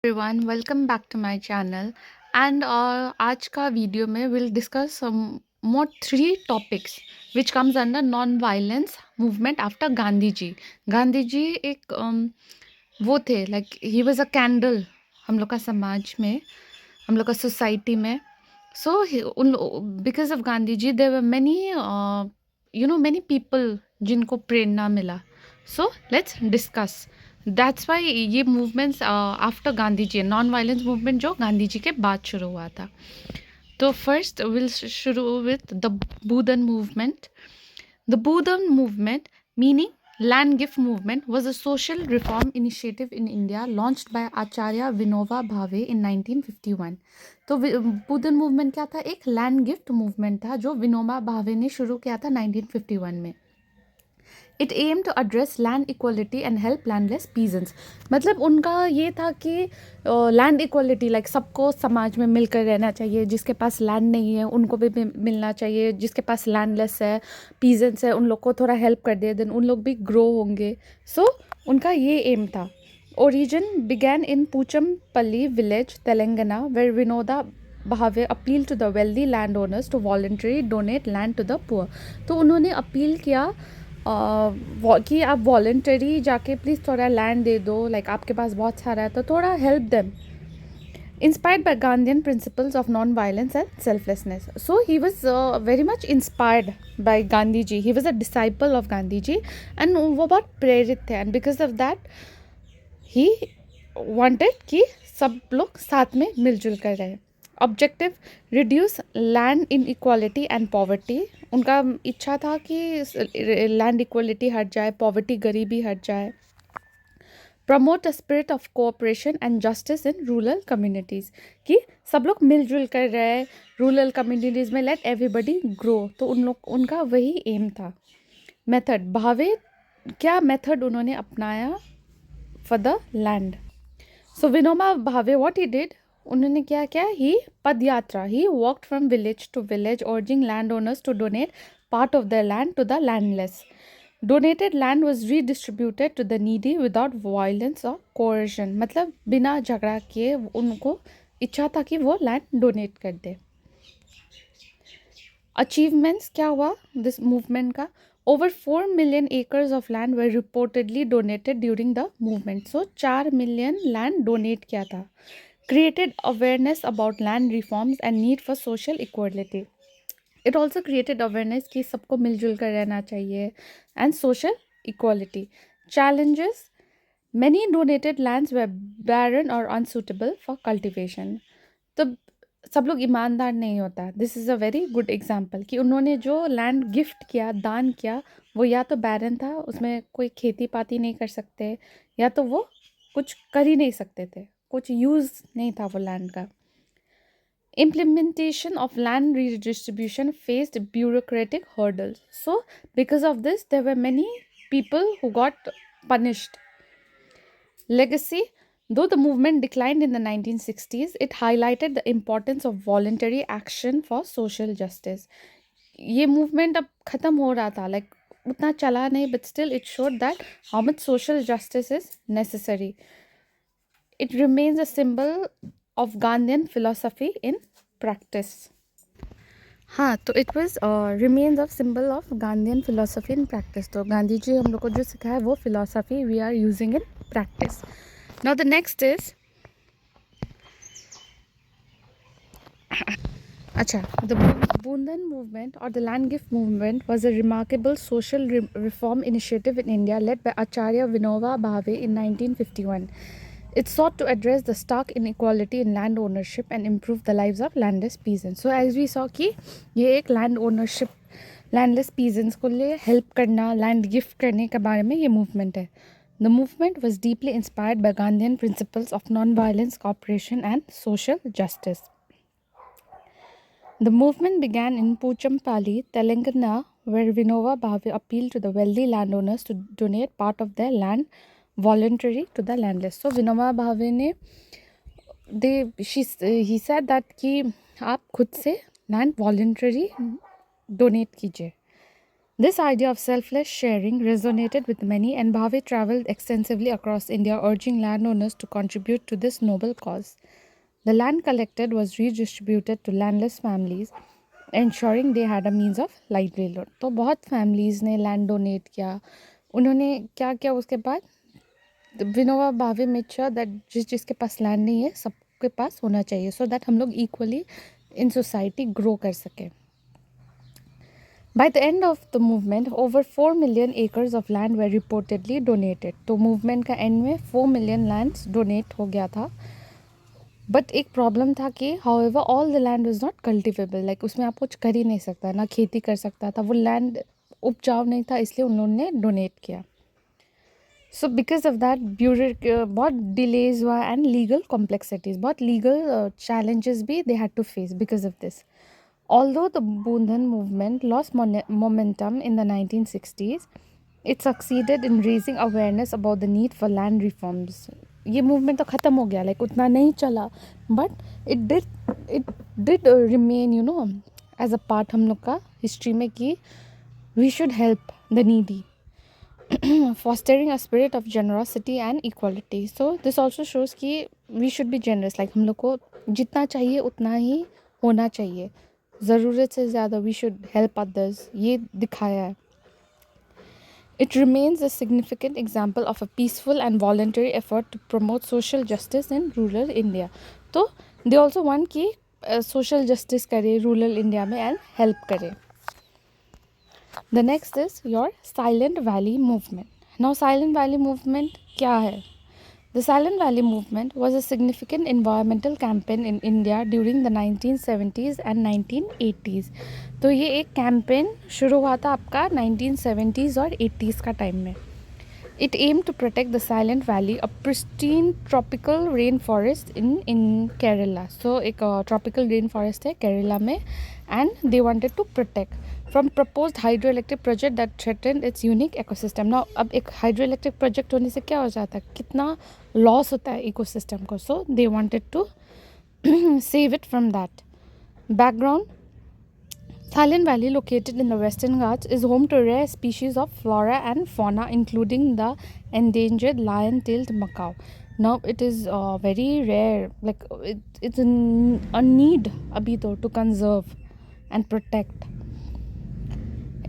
Everyone, welcome back to my channel. And आज का video में we'll discuss some more three topics which comes under non-violence movement after Gandhi ji. Gandhi ji एक वो थे, like he was a candle हम लोग का समाज में, हम लोग का सोसाइटी में. So because of Gandhi ji there were many many people जिनको प्रेरणा मिला. So let's discuss. That's why ये movements after Gandhi ji, non violence movement जो गांधी जी के बाद शुरू हुआ था. तो फर्स्ट विल शुरू with the Bhoodan movement. The Bhoodan movement, meaning land gift movement, was a social reform initiative in India launched by Acharya Vinoba Bhave in 1951. तो बूदन मूवमेंट क्या था? एक लैंड गिफ्ट मूवमेंट था जो विनोबा भावे ने शुरू किया था 1951 में. It aim to address land equality and help landless peasants. मतलब उनका ये था कि लैंड इक्वलिटी, लाइक सबको समाज में मिलकर रहना चाहिए. जिसके पास लैंड नहीं है उनको भी मिलना चाहिए. जिसके पास लैंडलेस है, पीजेंट्स है, उन लोग को थोड़ा हेल्प कर दिया, देन उन लोग भी ग्रो होंगे. सो उनका ये एम था. Origin began in Puchampalli village, Telangana, where Vinoda Bhave appealed to the wealthy landowners to voluntarily donate land to the poor. तो उन्होंने अपील किया कि आप वॉलंटरी जाके प्लीज़ थोड़ा लैंड दे दो, लाइक आपके पास बहुत सारा है तो थोड़ा help them. Inspired by Gandhian principles of non-violence and selflessness. So he was very much inspired by Gandhi ji. He was a disciple of Gandhi ji and वो बहुत प्रेरित थे. And because of that he wanted कि सब लोग साथ में मिलजुल कर रहे. Objective, reduce land in equality and poverty. उनका इच्छा था कि लैंड इक्वालिटी हट जाए, पॉवर्टी गरीबी हट जाए. Promote a spirit of cooperation and justice in rural communities, कि सब लोग मिलजुल कर रहे, रूरल कम्युनिटीज़ में लेट एवरीबडी ग्रो. तो उनका वही एम था. मेथड, भावे क्या मेथड उन्होंने अपनाया for the land. So Vinoba Bhave what he did, उन्होंने क्या किया? ही पद यात्रा, he walked from village to village urging land owners to donate part of the land to the landless. Donated land was redistributed to the needy without violence और कोercion. मतलब बिना झगड़ा किए उनको इच्छा था कि वो लैंड डोनेट कर दे. अचीवमेंट्स क्या हुआ दिस मूवमेंट का? Over 4 million acres of land were reportedly donated during the movement. So 4 million land donate किया था. Created awareness about land reforms and need for social equality. It also created awareness कि सबको मिलजुल कर रहना चाहिए and social equality. Challenges, many donated lands were barren or unsuitable for cultivation. तो सब लोग ईमानदार नहीं होता. This is a very good example कि उन्होंने जो लैंड गिफ्ट किया, दान किया, वो या तो बैरन था, उसमें कोई खेती पाती नहीं कर सकते, या तो वो कुछ कर ही नहीं सकते थे, कुछ यूज़ नहीं था वो लैंड का. Implementation of land redistribution faced bureaucratic hurdles. So because of this there were many people who got punished. Legacy, though the movement declined in the 1960s, it highlighted the importance of voluntary action for social justice. ये movement अब ख़त्म हो रहा था, like उतना चला नहीं, but still it showed that how much social justice is necessary. It remains a symbol of Gandhian philosophy in practice. हाँ, तो it was remains of symbol of Gandhian philosophy in practice. तो गांधी जी हम लोग को जो सिखाया वो philosophy we are using in practice. Now the next is, अच्छा, द बूंदन मूवमेंट और the land gift movement was a remarkable social reform initiative in India led by Acharya Vinoba Bhave in 1951. It sought to address the stark inequality in land ownership and improve the lives of landless peasants. So as we saw कि ये एक land ownership, landless peasants को लिए help करना, land gift करने के बारे में ये movement है. The movement was deeply inspired by Gandhian principles of non-violence, cooperation and social justice. The movement began in Puchampalli, Telangana, where Vinoba Bhave appealed to the wealthy landowners to donate part of their land voluntary to the landless. So Vinoba Bhave ने he said that कि आप खुद से land voluntary donate कीजिए. This idea of selfless sharing resonated with many, and Bhave traveled extensively across India, urging landowners to contribute to this noble cause. The land collected was redistributed to landless families, ensuring they had a means of livelihood. तो बहुत families ने land donate किया. उन्होंने क्या किया उसके बाद? Vinoba Bhave made sure that जिसके पास लैंड नहीं है सबके पास होना चाहिए, सो दैट हम लोग इक्वली इन सोसाइटी ग्रो कर सकें. By the end of the movement, over 4 million acres of land were reportedly donated. तो movement का end में 4 million lands donate हो गया था. बट एक प्रॉब्लम था कि however all the land was not cultivable, like उसमें आप कुछ कर ही नहीं सकता, ना खेती कर सकता था, वो लैंड उपजाऊ नहीं था, इसलिए उन लोगों ने डोनेट किया. सो बिकॉज ऑफ दैट बहुत डिलेज हुआ एंड लीगल कॉम्प्लेक्सिटीज, बहुत लीगल चैलेंजेस भी they had to face because of this. Although the Bundhan movement lost momentum in the 1960s, it succeeded in raising awareness about the need for land reforms. ये movement तो ख़त्म हो गया, like उतना नहीं चला, but it did remain, you know, as a part हम लोग का history में कि we should help the needy, fostering a spirit of generosity and equality. So this also shows कि we should be generous, like हम लोग को जितना चाहिए उतना ही होना चाहिए, ज़रूरत से ज़्यादा we should help others, ये दिखाया है. It remains a significant example of a peaceful and voluntary effort to promote social justice in rural India. तो they also want कि social justice करे rural India में and help करे. The next is your Silent Valley movement. Now Silent Valley movement क्या है? The Silent Valley movement was a significant environmental campaign in India during the 1970s and 1980s. तो ये एक campaign शुरू हुआ था आपका 1970s और 80s का टाइम में. It aimed to protect the Silent Valley, a pristine tropical rainforest in Kerala. So एक tropical rainforest है केरला में, and they wanted to protect from proposed hydroelectric project that threatened its unique ecosystem. Now अब एक hydroelectric project होने से क्या हो जाता है, कितना loss होता है ecosystem को. So they wanted to save it from that. Background: Silent Valley, located in the Western Ghats, is home to rare species of flora and fauna, including the endangered lion-tailed macaw. Now it is very rare, like it's a need abhi to conserve and protect.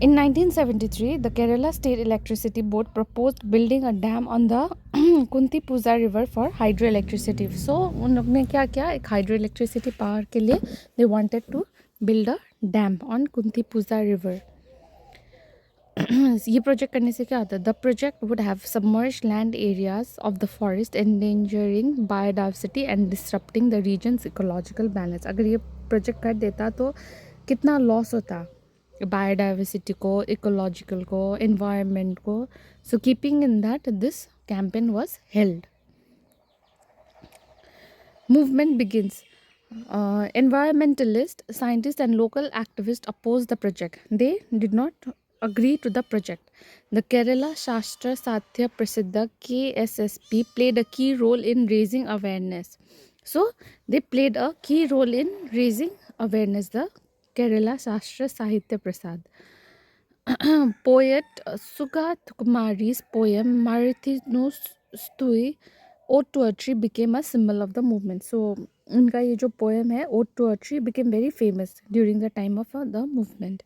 In 1973, the Kerala State Electricity Board proposed building a dam on the Kuntipuza River for hydroelectricity. So उन लोग ने क्या किया, एक hydroelectricity power के लिए they wanted to build a dam on Kuntipuza River. ये project करने से क्या होता है? The project would have submerged land areas of the forest, endangering biodiversity and disrupting the region's ecological balance. अगर ये प्रोजेक्ट कर देता तो कितना लॉस होता बायोडाइवर्सिटी को, इकोलॉजिकल को, एनवायरनमेंट को. So keeping in that this campaign was held. Movement begins. Environmentalists, scientists and local activists opposed the project. They did not agree to the project. The Kerala Shastra Satya Prasiddha KSSP played a key role in raising awareness. So they played a key role in raising awareness, the Kerala Shastra Sahitya Prasad. Poet Sugat Kumari's poem Marathi Stui Ode to a Tree became a symbol of the movement. So उनका ये जो poem है Ode to a Tree became very famous during the time of the movement.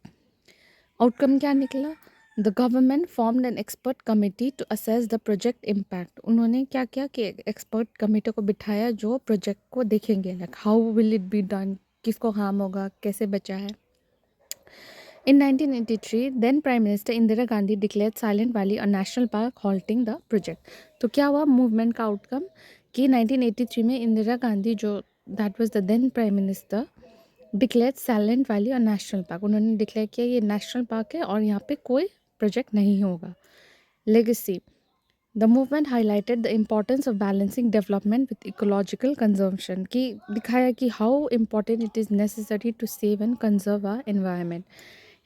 Outcome क्या निकला? The government formed an expert committee to assess the project impact. उन्होंने क्या किया कि expert committee को बिठाया जो project को देखेंगे, like how will it be done, किसको harm होगा, कैसे बचा है. In 1983, then Prime Minister Indira Gandhi declared Silent Valley a national park, halting the project. तो क्या हुआ movement का outcome कि 1983 में इंदिरा गांधी जो that was the then Prime Minister declared Silent Valley a national park. उन्होंने declare किया ये national park है और यहाँ पे कोई project नहीं होगा. Legacy: The movement highlighted the importance of balancing development with ecological consumption. कि दिखाया कि how important it is necessary to save and conserve our environment.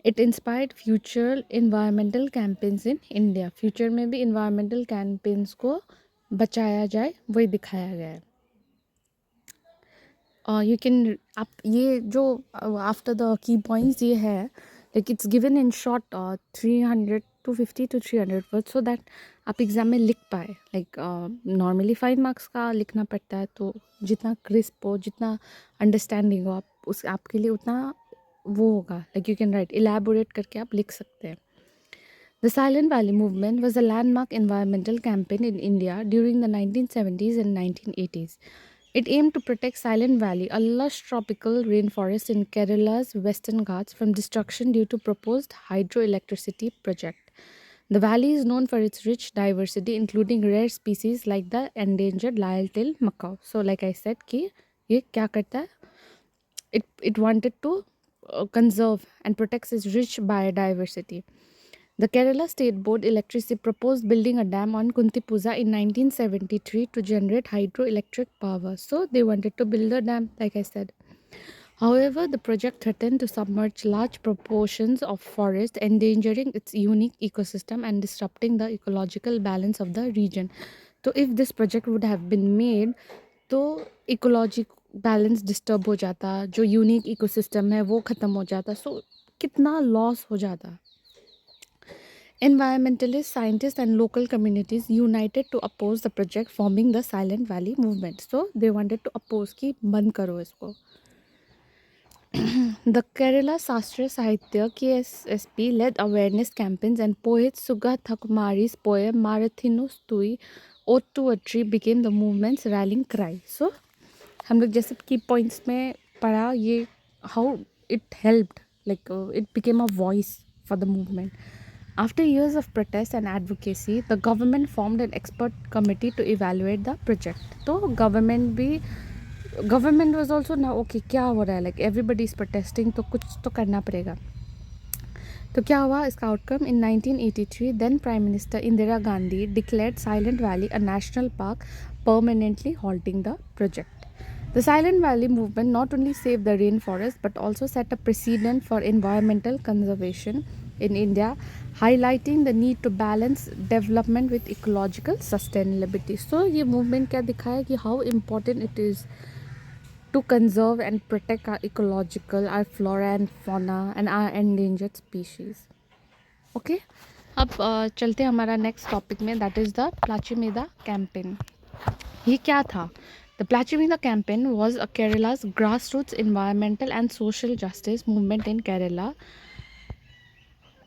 It inspired future environmental campaigns in India. Future में भी environmental campaigns को बचाया जाए वही दिखाया गया है. You can आप ये जो after the key points ये है like it's given in short 300 250 to 300 words so that आप एग्ज़ाम में लिख पाए लाइक नॉर्मली 5 मार्क्स का लिखना पड़ता है तो जितना क्रिस्प हो जितना अंडरस्टैंडिंग हो आप उस आपके लिए उतना वो होगा like you can right elaborate करके आप लिख सकते हैं. The Silent Valley movement was a landmark environmental campaign in India during the 1970s and 1980s. It aimed to protect Silent Valley, a lush tropical rainforest in Kerala's Western Ghats, from destruction due to proposed hydroelectricity project. The valley is known for its rich diversity, including rare species like the endangered lyre-tailed macaw. So, like I said, कि ये क्या करता है? It wanted to conserve and protect its rich biodiversity. The Kerala State Board Electricity proposed building a dam on Kuntipuza in 1973 to generate hydroelectric power. So they wanted to build a dam, like I said. However, the project threatened to submerge large proportions of forest, endangering its unique ecosystem and disrupting the ecological balance of the region. So if this project would have been made, तो ecologic balance disturb हो जाता, जो unique ecosystem है वो ख़त्म हो जाता, सो कितना लॉस हो जाता. Environmentalists, scientists, and local communities united to oppose the project, forming the Silent Valley movement. So they wanted to oppose कि बंद करो इसको. The Kerala Sastra Sahitya KSSP led awareness campaigns, and poet Sugha Thakumari's poem Marathinu Stui Ode to a Tree became the movement's rallying cry. So हम लोग जैसे की points में पढ़ा ये how it helped, like it became a voice for the movement. After years of protest and advocacy, the government formed an expert committee to evaluate the project. तो government was also now okay क्या हो रहा है, like everybody is protesting तो कुछ तो करना पड़ेगा. तो क्या हुआ इसका outcome? In 1983, then Prime Minister Indira Gandhi declared Silent Valley a national park, permanently halting the project. The Silent Valley movement not only saved the rainforest but also set a precedent for environmental conservation in India, highlighting the need to balance development with ecological sustainability. So ये movement क्या दिखाया कि how important it is to conserve and protect our ecological, our flora and fauna and our endangered species. Okay, अब चलते हैं हमारा next topic में, that is the प्लाचिमेदा campaign. ये क्या था? The Plachimida campaign was a Kerala's grassroots environmental and social justice movement in Kerala,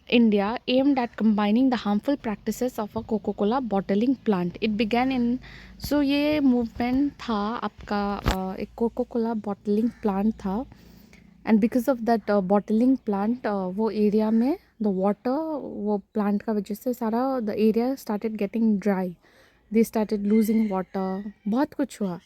India, aimed at combining the harmful practices of a Coca-Cola bottling plant. It began in ये movement था आपका एक Coca-Cola bottling plant था, and because of that bottling plant वो area में the water वो plant का वजह से सारा the area started getting dry. They started losing water. बहुत कुछ हुआ.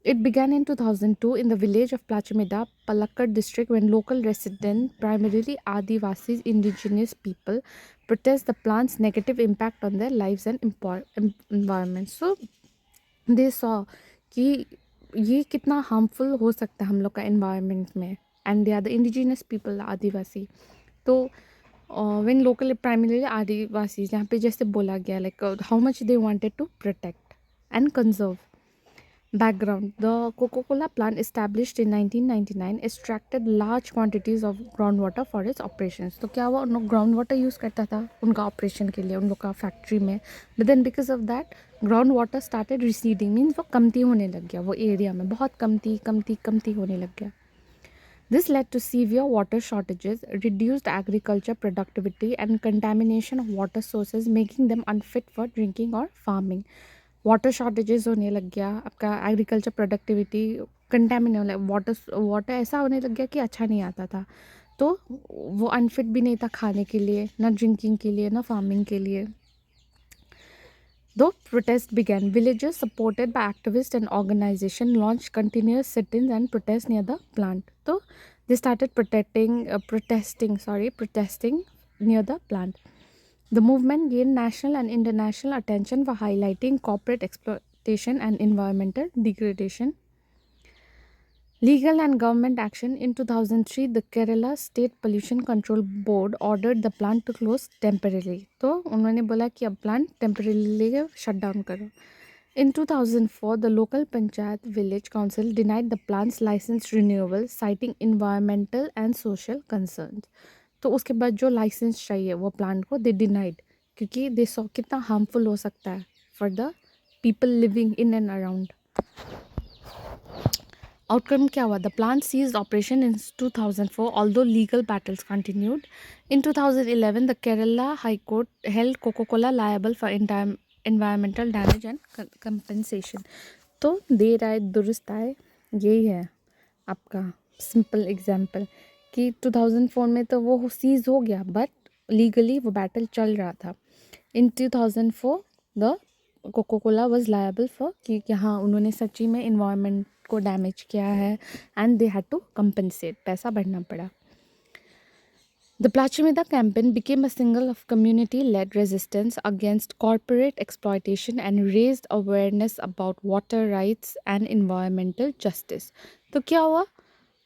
It began in 2002 in the village of Plachimida, Palakkad district, when local residents, primarily Adivasis, indigenous people, protest the plant's negative impact on their lives and environment. So they saw कि ये कितना harmful हो सकता है हम लोग का environment में, and they are the indigenous people, आदिवासी. तो when local primarily Adivasis, यहाँ पे जैसे बोला गया like how much they wanted to protect and conserve. Background: the Coca-Cola plant, established in 1999, extracted large quantities of groundwater for its operations. तो क्या हुआ, उन लोग ग्राउंड वाटर यूज़ करता था उनका ऑपरेशन के लिए, उन लोग का फैक्ट्री में. But then because of that ground water started receding, means वो कमती होने लग गया, वो एरिया में बहुत कमती होने लग गया. This led to severe water shortages, reduced agriculture productivity, and contamination of water sources, making them unfit for drinking or farming. Water shortages होने लग गया, आपका एग्रीकल्चर प्रोडक्टिविटी कंटेमिनेट होने, वाटर ऐसा होने लग गया कि अच्छा नहीं आता था, तो वो अनफिट भी नहीं था खाने के लिए, ना ड्रिंकिंग के लिए, ना फार्मिंग के लिए. Though protests began, villagers supported by activists and organizations launched continuous sit-ins and protests near the plant. So they started protesting near the plant. The movement gained national and international attention for highlighting corporate exploitation and environmental degradation. Legal and government action: in 2003, the Kerala State Pollution Control Board ordered the plant to close temporarily. तो उन्होंने बोला कि अब plant temporarily shut down करो. In 2004, the local Panchayat village council denied the plant's license renewal, citing environmental and social concerns. तो उसके बाद जो लाइसेंस चाहिए वो प्लांट को दे डिनाइड, क्योंकि दे सो कितना हार्मफुल हो सकता है for the people living in and around. Outcome क्या हुआ? The plant ceased operation in 2004 although legal battles continued. In 2011 the Kerala high court held Coca Cola liable for environmental damage and compensation। तो देर आए दुरुस्त आए, यही है आपका सिंपल एग्जाम्पल कि 2004 में तो वो सीज हो गया, बट लीगली वो बैटल चल रहा था। In 2004 the Coca Cola was liable for कि हाँ उन्होंने सच्ची में इन्वायरमेंट को डैमेज किया है and they had to compensate, पैसा भरना पड़ा। The Plachimida campaign became a symbol of community-led resistance against corporate exploitation and raised awareness about water rights and environmental justice। तो क्या हुआ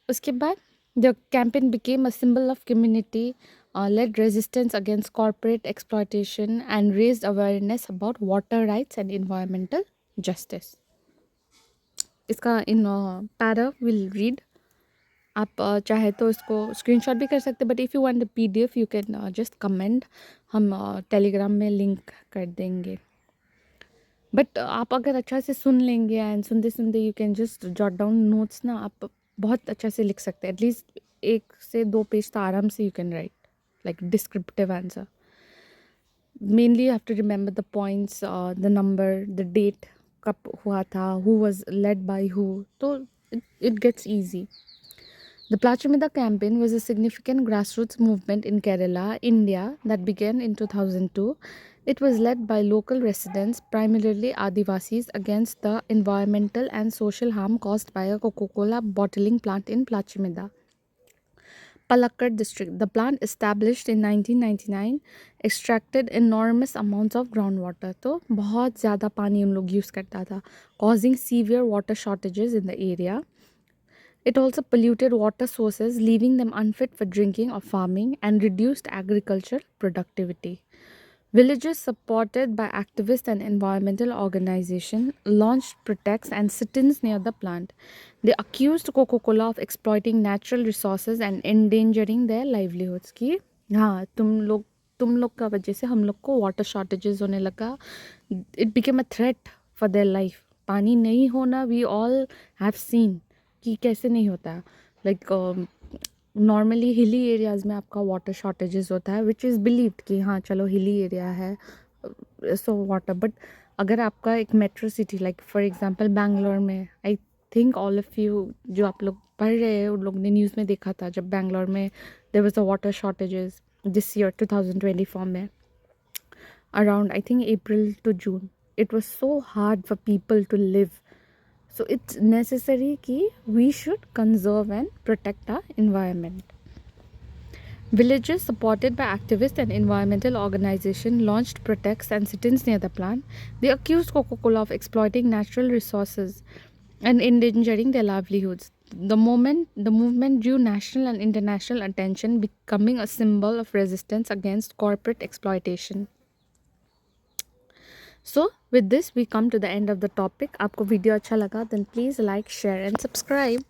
उसके बाद? The campaign became a symbol of community-led resistance against corporate exploitation and raised awareness about water rights and environmental justice। इसका in para will read. आप चाहे तो इसको स्क्रीनशॉट भी कर सकते हैं, but if you want the PDF you can just comment, हम टेलीग्राम में लिंक कर देंगे। बट आप अगर अच्छा से सुन लेंगे एंड सुनते सुनते you can just jot down notes ना, आप बहुत अच्छा से लिख सकते हैं। एटलीस्ट 1 से 2 पेज तो आराम से you can write like descriptive answer. Mainly you have to remember the points, the number, the date, कब हुआ था, who was led by who, तो it gets easy. The Plachimida campaign was a significant grassroots movement in Kerala, India, that began in 2002. It was led by local residents, primarily Adivasis, against the environmental and social harm caused by a Coca-Cola bottling plant in Plachimida, Palakkad district. The plant, established in 1999, extracted enormous amounts of groundwater. तो बहुत ज़्यादा पानी उन लोग use करता था, causing severe water shortages in the area. It also polluted water sources, leaving them unfit for drinking or farming, and reduced agricultural productivity. Villagers, supported by activists and environmental organizations, launched protests and sit-ins near the plant. They accused Coca-Cola of exploiting natural resources and endangering their livelihoods. कि हाँ तुम लोग का वजह से हम लोग को वाटर शॉर्टेजेस होने लगा। It became a threat for their life. पानी नहीं होना, we all have seen कि कैसे नहीं होता। लाइक नॉर्मली हिली एरियाज़ में आपका वाटर शॉर्टेजेस होता है, विच इज़ बिलीव्ड कि हाँ चलो हिली एरिया है सो वाटर। बट अगर आपका एक metro city like for example Bangalore में, I think all of you जो आप लोग पढ़ रहे हैं उन लोग ने न्यूज़ में देखा था जब बैंगलोर में there was a water shortages this year 2024 में, around I think April to June. It was so hard for people to live. So it's necessary कि we should conserve and protect our environment. Villagers, supported by activists and environmental organizations, launched protests and sit-ins near the plant. They accused Coca-Cola of exploiting natural resources and endangering their livelihoods. The movement drew national and international attention, becoming a symbol of resistance against corporate exploitation. So with this we come to the end of the topic. आपको video अच्छा लगा then please like, share and subscribe.